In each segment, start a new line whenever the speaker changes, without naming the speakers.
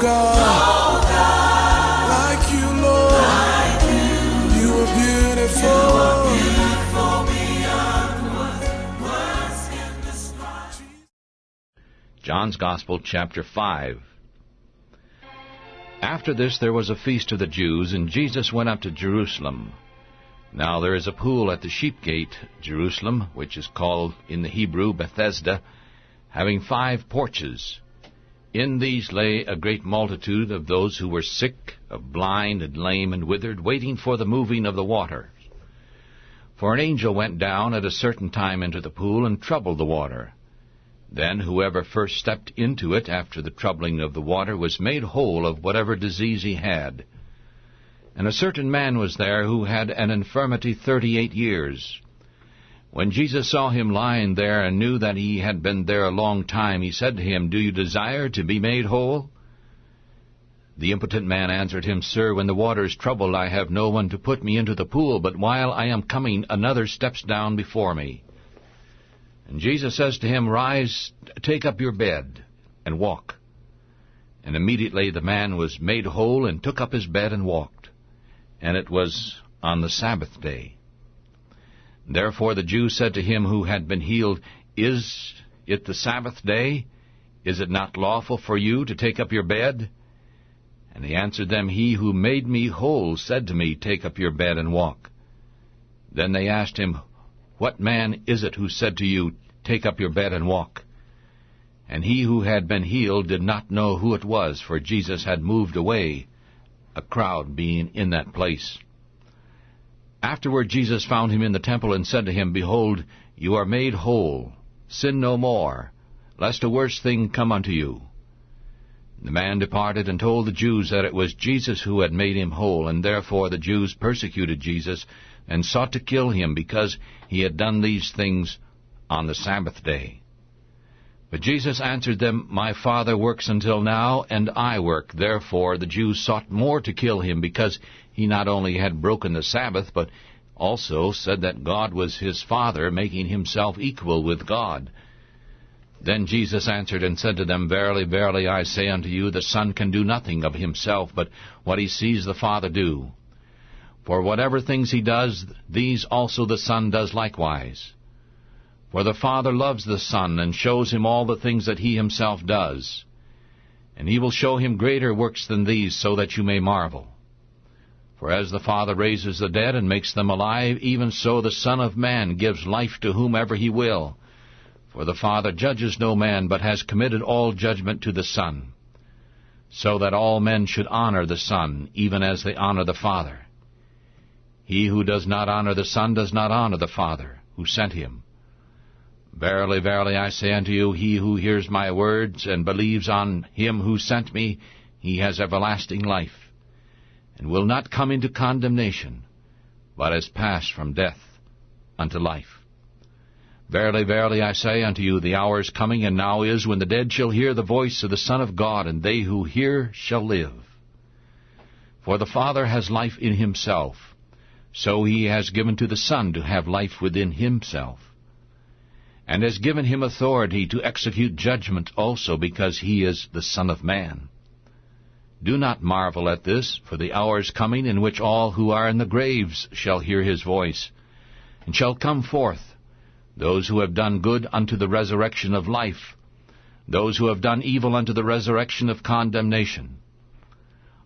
God, like you, Lord. You are beautiful beyond what words can describe.
John's Gospel, chapter 5. After this there was a feast of the Jews, and Jesus went up to Jerusalem. Now there is a pool at the sheep gate, Jerusalem, which is called in the Hebrew Bethesda, having 5 porches. In these lay a great multitude of those who were sick, of blind and lame and withered, waiting for the moving of the water. For an angel went down at a certain time into the pool and troubled the water. Then whoever first stepped into it after the troubling of the water was made whole of whatever disease he had. And a certain man was there who had an infirmity 38 years. When Jesus saw him lying there and knew that he had been there a long time, he said to him, "Do you desire to be made whole?" The impotent man answered him, "Sir, when the water is troubled, I have no one to put me into the pool, but while I am coming, another steps down before me." And Jesus says to him, "Rise, take up your bed, and walk." And immediately the man was made whole, and took up his bed and walked. And it was on the Sabbath day. Therefore the Jews said to him who had been healed, "Is it the Sabbath day? Is it not lawful for you to take up your bed?" And he answered them, "He who made me whole said to me, 'Take up your bed and walk.'" Then they asked him, "What man is it who said to you, 'Take up your bed and walk'?" And he who had been healed did not know who it was, for Jesus had moved away, a crowd being in that place. Afterward Jesus found him in the temple and said to him, "Behold, you are made whole. Sin no more, lest a worse thing come unto you." The man departed and told the Jews that it was Jesus who had made him whole, and therefore the Jews persecuted Jesus and sought to kill him, because he had done these things on the Sabbath day. But Jesus answered them, "My Father works until now, and I work." Therefore the Jews sought more to kill him, because he not only had broken the Sabbath, but also said that God was his Father, making himself equal with God. Then Jesus answered and said to them, "Verily, verily, I say unto you, the Son can do nothing of himself, but what he sees the Father do. For whatever things he does, these also the Son does likewise. For the Father loves the Son, and shows him all the things that he himself does. And he will show him greater works than these, so that you may marvel. For as the Father raises the dead and makes them alive, even so the Son of Man gives life to whomever he will. For the Father judges no man, but has committed all judgment to the Son, so that all men should honor the Son, even as they honor the Father. He who does not honor the Son does not honor the Father, who sent him. Verily, verily, I say unto you, he who hears my words and believes on him who sent me, he has everlasting life, and will not come into condemnation, but is passed from death unto life. Verily, verily, I say unto you, the hour is coming, and now is, when the dead shall hear the voice of the Son of God, and they who hear shall live. For the Father has life in himself, so he has given to the Son to have life within himself, and has given him authority to execute judgment also, because he is the Son of Man. Do not marvel at this, for the hour is coming in which all who are in the graves shall hear his voice, and shall come forth, those who have done good unto the resurrection of life, those who have done evil unto the resurrection of condemnation.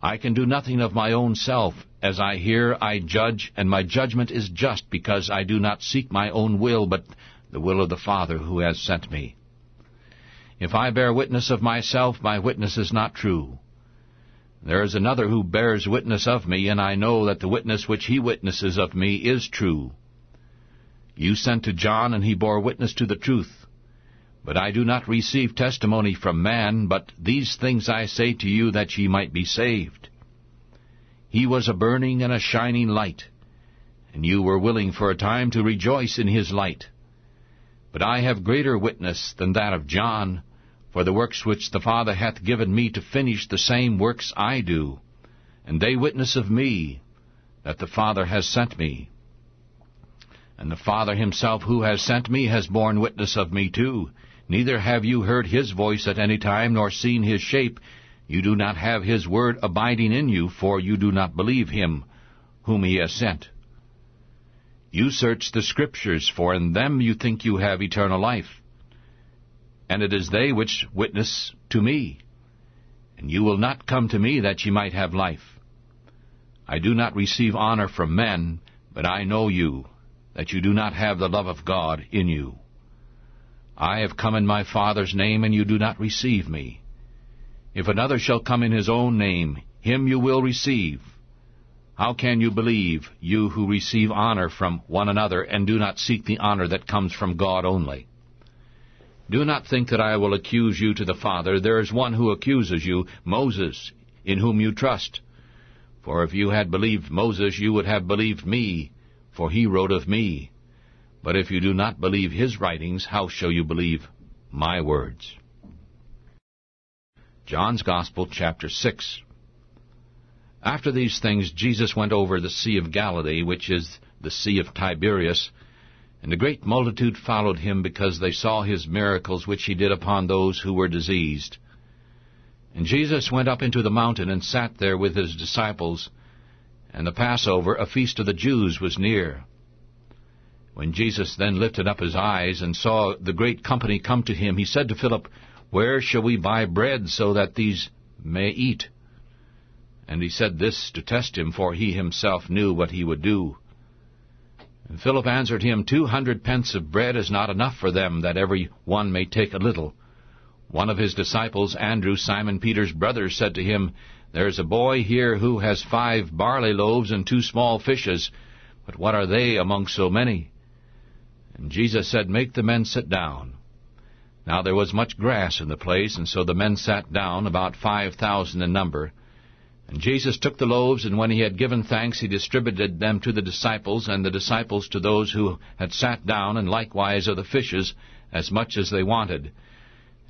I can do nothing of my own self. As I hear, I judge, and my judgment is just, because I do not seek my own will, but the will of the Father who has sent me. If I bear witness of myself, my witness is not true. There is another who bears witness of me, and I know that the witness which he witnesses of me is true. You sent to John, and he bore witness to the truth. But I do not receive testimony from man, but these things I say to you, that ye might be saved. He was a burning and a shining light, and you were willing for a time to rejoice in his light. But I have greater witness than that of John, for the works which the Father hath given me to finish, the same works I do, and they witness of me, that the Father has sent me. And the Father himself who has sent me has borne witness of me too. Neither have you heard his voice at any time, nor seen his shape, You do not have his word abiding in you, for you do not believe him whom he has sent. You search the Scriptures, for in them you think you have eternal life, and it is they which witness to me. And you will not come to me that ye might have life. I do not receive honor from men, but I know you, that you do not have the love of God in you. I have come in my Father's name, and you do not receive me. If another shall come in his own name, him you will receive. How can you believe, you who receive honor from one another, and do not seek the honor that comes from God only? Do not think that I will accuse you to the Father. There is one who accuses you, Moses, in whom you trust. For if you had believed Moses, you would have believed me, for he wrote of me. But if you do not believe his writings, how shall you believe my words? John's Gospel, chapter 6. After these things Jesus went over the Sea of Galilee, which is the Sea of Tiberias, and a great multitude followed him, because they saw his miracles which he did upon those who were diseased. And Jesus went up into the mountain, and sat there with his disciples, and the Passover, a feast of the Jews, was near. When Jesus then lifted up his eyes, and saw the great company come to him, he said to Philip, Where shall we buy bread, so that these may eat? And he said this to test him, for he himself knew what he would do. And Philip answered him, 200 pence of bread is not enough for them, that every one may take a little. One of his disciples, Andrew, Simon Peter's brother, said to him, There is a boy here who has 5 barley loaves and 2 small fishes, but what are they among so many? And Jesus said, Make the men sit down. Now there was much grass in the place, and so the men sat down, about 5,000 in number. And Jesus took the loaves, and when he had given thanks, he distributed them to the disciples, and the disciples to those who had sat down, and likewise of the fishes, as much as they wanted.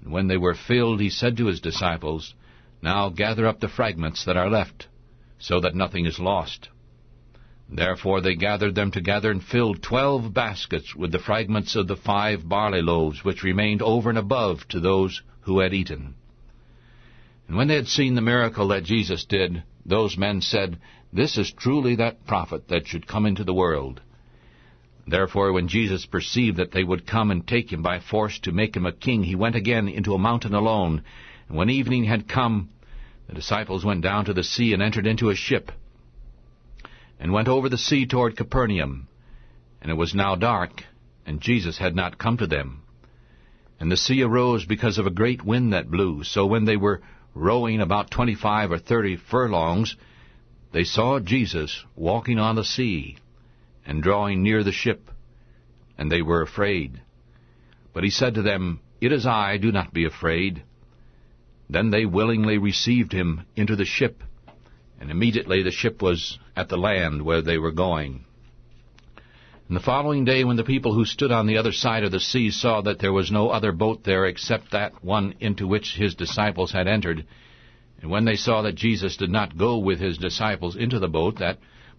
And when they were filled, he said to his disciples, Now gather up the fragments that are left, so that nothing is lost. Therefore they gathered them together, and filled 12 baskets with the fragments of the 5 barley loaves, which remained over and above to those who had eaten. And when they had seen the miracle that Jesus did, those men said, This is truly that prophet that should come into the world. Therefore when Jesus perceived that they would come and take him by force to make him a king, he went again into a mountain alone. And when evening had come, the disciples went down to the sea, and entered into a ship, and went over the sea toward Capernaum. And it was now dark, and Jesus had not come to them. And the sea arose because of a great wind that blew. So when they were rowing about 25 or 30 furlongs, they saw Jesus walking on the sea, and drawing near the ship, and they were afraid. But he said to them, It is I, do not be afraid. Then they willingly received him into the ship, and immediately the ship was at the land where they were going. And the following day, when the people who stood on the other side of the sea saw that there was no other boat there except that one into which his disciples had entered, and when they saw that Jesus did not go with his disciples into the boat,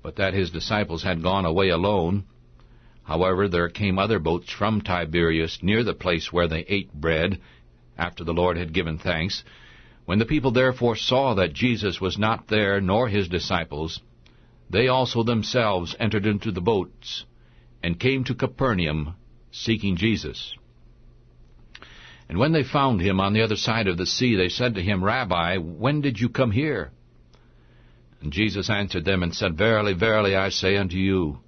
but that his disciples had gone away alone, however, there came other boats from Tiberias near the place where they ate bread, after the Lord had given thanks. When the people therefore saw that Jesus was not there, nor his disciples, they also themselves entered into the boats, and came to Capernaum, seeking Jesus. And when they found him on the other side of the sea, they said to him, Rabbi, when did you come here? And Jesus answered them and said, Verily, verily, I say unto you,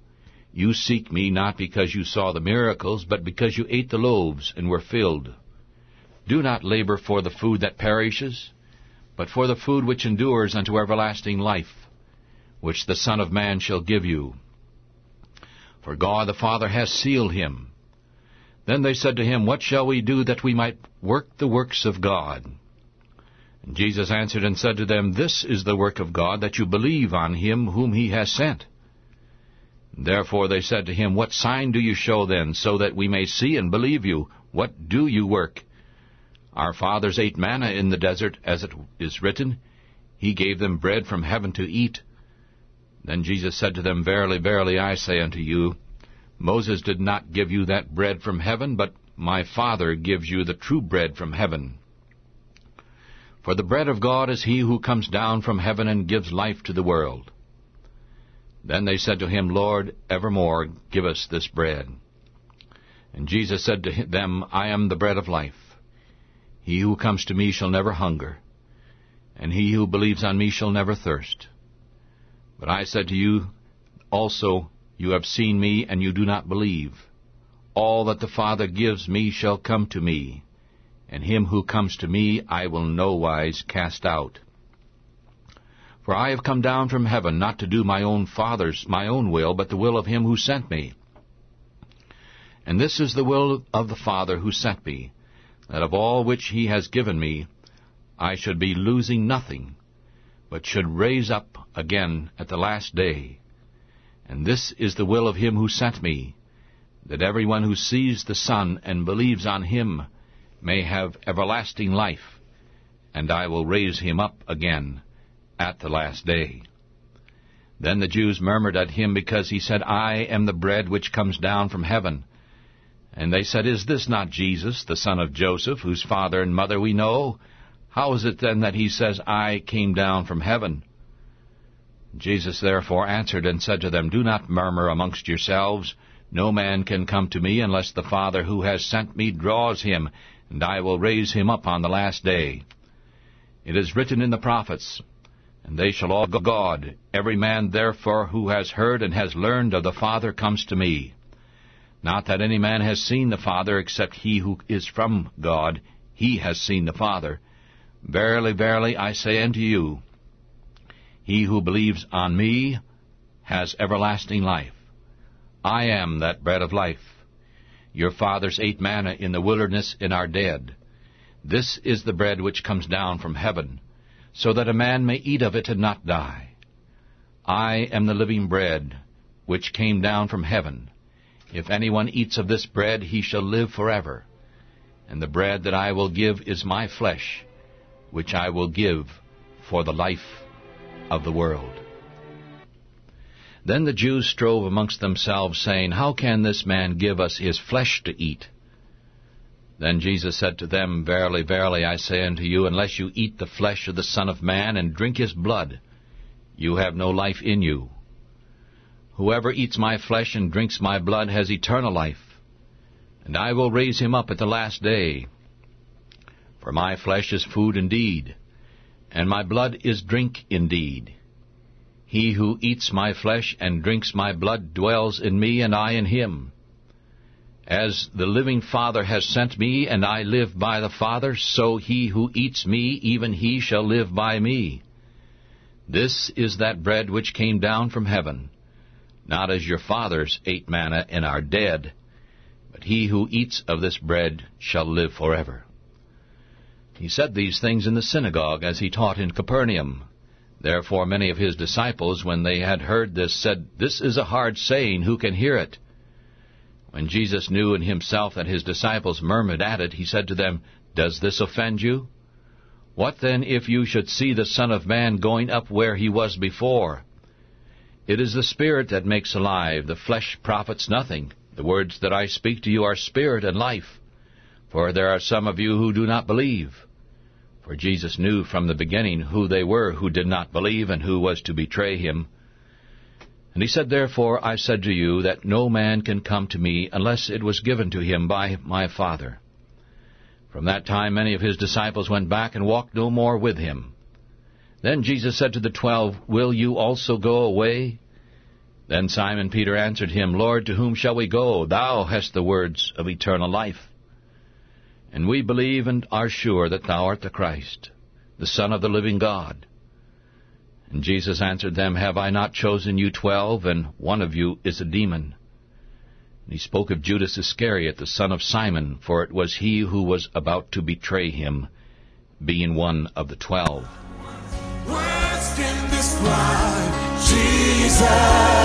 you seek me not because you saw the miracles, but because you ate the loaves and were filled. Do not labor for the food that perishes, but for the food which endures unto everlasting life, which the Son of Man shall give you. For God the Father has sealed him. Then they said to him, What shall we do that we might work the works of God? And Jesus answered and said to them, This is the work of God, that you believe on him whom he has sent. Therefore they said to him, What sign do you show then, so that we may see and believe you? What do you work? Our fathers ate manna in the desert, as it is written, He gave them bread from heaven to eat. Then Jesus said to them, Verily, verily, I say unto you, Moses did not give you that bread from heaven, but my Father gives you the true bread from heaven. For the bread of God is he who comes down from heaven and gives life to the world. Then they said to him, Lord, evermore give us this bread. And Jesus said to them, I am the bread of life. He who comes to me shall never hunger, and he who believes on me shall never thirst. But I said to you also, you have seen me, and you do not believe. All that the Father gives me shall come to me, and him who comes to me I will no wise cast out. For I have come down from heaven not to do my own will, but the will of him who sent me. And this is the will of the Father who sent me, that of all which he has given me I should be losing nothing, but should raise up again at the last day. And this is the will of him who sent me, that everyone who sees the Son and believes on him may have everlasting life, and I will raise him up again at the last day. Then the Jews murmured at him because he said, I am the bread which comes down from heaven. And they said, Is this not Jesus, the son of Joseph, whose father and mother we know? How is it then that he says, I came down from heaven? Jesus therefore answered and said to them, Do not murmur amongst yourselves. No man can come to me unless the Father who has sent me draws him, and I will raise him up on the last day. It is written in the prophets, And they shall all go to God. Every man therefore who has heard and has learned of the Father comes to me. Not that any man has seen the Father, except he who is from God. He has seen the Father. Verily, verily, I say unto you, he who believes on me has everlasting life. I am that bread of life. Your fathers ate manna in the wilderness and are dead. This is the bread which comes down from heaven, so that a man may eat of it and not die. I am the living bread which came down from heaven. If anyone eats of this bread, he shall live forever. And the bread that I will give is my flesh, which I will give for the life of the world. Then the Jews strove amongst themselves, saying, How can this man give us his flesh to eat? Then Jesus said to them, Verily, verily, I say unto you, unless you eat the flesh of the Son of Man and drink his blood, you have no life in you. Whoever eats my flesh and drinks my blood has eternal life, and I will raise him up at the last day. For my flesh is food indeed, and my blood is drink indeed. He who eats my flesh and drinks my blood dwells in me, and I in him. As the living Father has sent me, and I live by the Father, so he who eats me, even he shall live by me. This is that bread which came down from heaven, not as your fathers ate manna and are dead, but he who eats of this bread shall live forever. He said these things in the synagogue as he taught in Capernaum. Therefore many of his disciples, when they had heard this, said, This is a hard saying, who can hear it? When Jesus knew in himself that his disciples murmured at it, he said to them, Does this offend you? What then if you should see the Son of Man going up where he was before? It is the Spirit that makes alive, the flesh profits nothing. The words that I speak to you are spirit and life. For there are some of you who do not believe. For Jesus knew from the beginning who they were who did not believe and who was to betray him. And he said, Therefore I said to you that no man can come to me unless it was given to him by my Father. From that time many of his disciples went back and walked no more with him. Then Jesus said to the 12, Will you also go away? Then Simon Peter answered him, Lord, to whom shall we go? Thou hast the words of eternal life. And we believe and are sure that thou art the Christ, the Son of the living God. And Jesus answered them, Have I not chosen you 12, and one of you is a demon? And he spoke of Judas Iscariot, the son of Simon, for it was he who was about to betray him, being one of the 12.
Words can describe Jesus.